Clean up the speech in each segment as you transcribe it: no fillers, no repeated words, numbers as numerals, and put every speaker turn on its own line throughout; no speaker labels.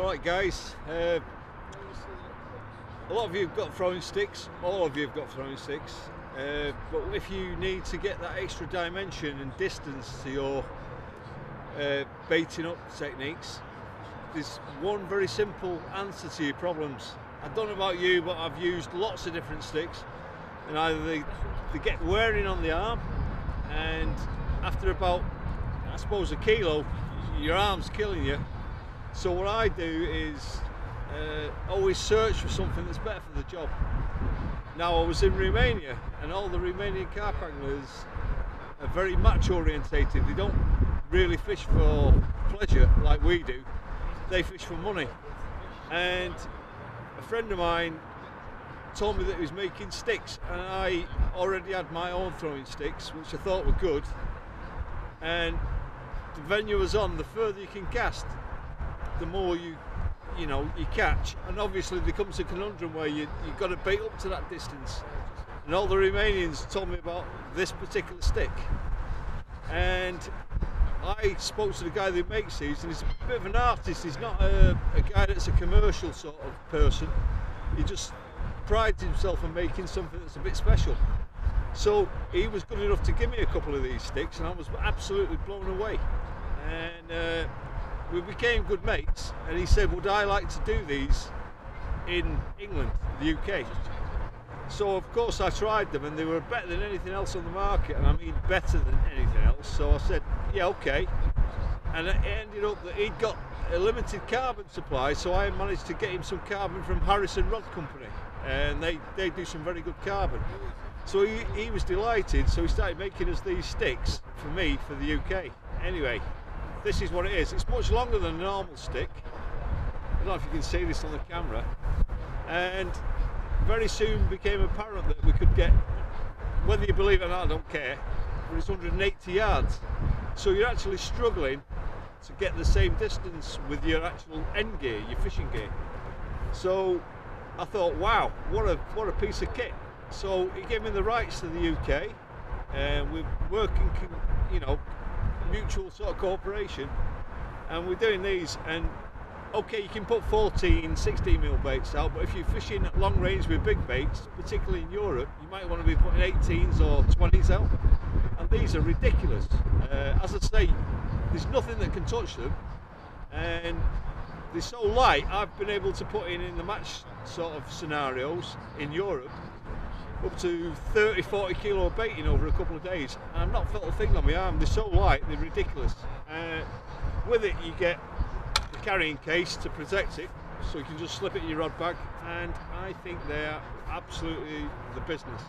Alright guys, a lot of you have got throwing sticks, all of you have got throwing sticks, but if you need to get that extra dimension and distance to your baiting up techniques, there's one very simple answer to your problems. I don't know about you, but I've used lots of different sticks, and either they get wearing on the arm, and after about, I suppose, a kilo, your arm's killing you. So what I do is always search for something that's better for the job. Now, I was in Romania, and all the Romanian carp anglers are very match orientated. They don't really fish for pleasure like we do. They fish for money. And a friend of mine told me that he was making sticks, and I already had my own throwing sticks, which I thought were good. And the venue was on, the further you can cast, the more you catch, and obviously there comes a conundrum where you've got to bait up to that distance. And all the Romanians told me about this particular stick, and I spoke to the guy that makes these, and he's a bit of an artist. He's not a guy that's a commercial sort of person. He just prides himself on making something that's a bit special. So he was good enough to give me a couple of these sticks, and I was absolutely blown away. And we became good mates, and he said, would I like to do these in England, the UK? So of course I tried them, and they were better than anything else on the market, and I mean better than anything else. So I said, yeah, okay. And it ended up that he'd got a limited carbon supply, so I managed to get him some carbon from Harrison Rod Company, and they do some very good carbon. So he was delighted, so he started making us these sticks for me for the UK. Anyway, this is what it is. It's much longer than a normal stick. I don't know if you can see this on the camera. And very soon became apparent that we could get, whether you believe it or not, I don't care, but it's 180 yards. So you're actually struggling to get the same distance with your actual end gear, your fishing gear. So I thought, wow, what a piece of kit. So he gave me the rights to the UK, and we're working, mutual sort of cooperation, and we're doing these. And okay, you can put 14, 16 mil baits out, but if you're fishing at long range with big baits, particularly in Europe, you might want to be putting 18s or 20s out, and these are ridiculous. As I say, there's nothing that can touch them, and they're so light. I've been able to put in the match sort of scenarios in Europe up to 30-40 kilo of baiting over a couple of days, and I've not felt a thing on my arm. They're so light, they're ridiculous. With it you get the carrying case to protect it, so you can just slip it in your rod bag, and I think they're absolutely the business.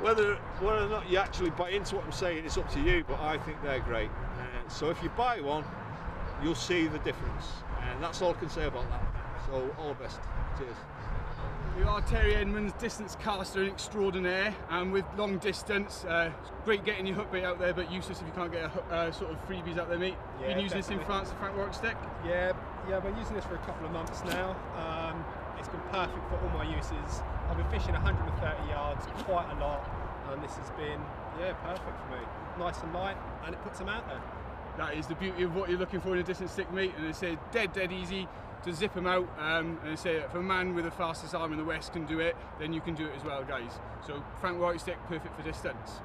Whether or not you actually buy into what I'm saying, it's up to you, but I think they're great. So if you buy one, you'll see the difference, and that's all I can say about that. So all the best. Cheers.
We are Terry Edmonds, distance caster extraordinaire, and with long distance, it's great getting your hook bait out there, but useless if you can't get a sort of freebies out there, mate.
Yeah,
been using this in France, the Frank Warwick stick?
Yeah, I've been using this for a couple of months now. It's been perfect for all my uses. I've been fishing 130 yards quite a lot, and this has been, perfect for me. Nice and light, and it puts them out there.
That is the beauty of what you're looking for in a distance stick, mate, and it's dead easy to zip them out, and I say if a man with the fastest arm in the West can do it, then you can do it as well, guys. So Frank Warwick stick, perfect for distance.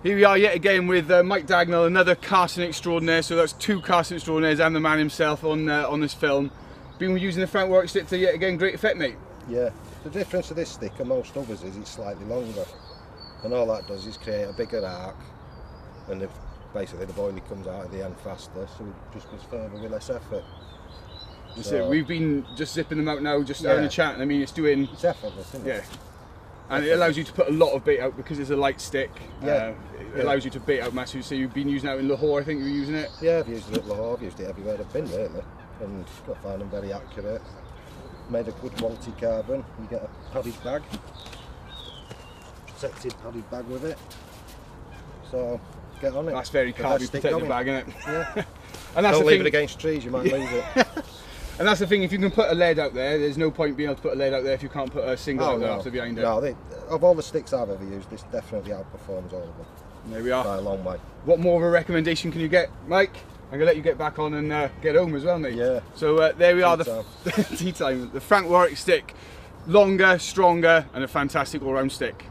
Here we are yet again with Mike Dagnall, another casting extraordinaire. So that's two casting extraordinaires and the man himself on this film. Been using the Frank Warwick stick to yet again great effect, mate.
Yeah, the difference of this stick and most others is it's slightly longer, and all that does is create a bigger arc, and basically the boilie comes out at the end faster, so it just goes further with less effort.
So we've been just zipping them out now, just having a chat, and I mean it's
effortless, isn't it?
And it allows you to put a lot of bait out because it's a light stick.
Yeah.
It allows you to bait out massive. So you've been using it out in Lahore, I think you were using it?
Yeah, I've used it at Lahore, I've used it everywhere I've been really, and I find them very accurate. Made a good quality carbon. You get a padded bag, protected padded bag with it. So get on it.
That's very carby protected bag, isn't it?
Yeah.
And that's
Don't
the
leave
thing.
it against trees, you might lose it.
And that's the thing, if you can put a lead out there, there's no point being able to put a lead out there if you can't put a single out there after behind it.
No, of all the sticks I've ever used, this definitely outperforms all of them.
There we are.
By a long way.
What more of a recommendation can you get, Mike? I'm gonna let you get back on and get home as well, mate.
Yeah.
So there we are,
Tea
the tea time. The Frank Warwick stick, longer, stronger, and a fantastic all-round stick.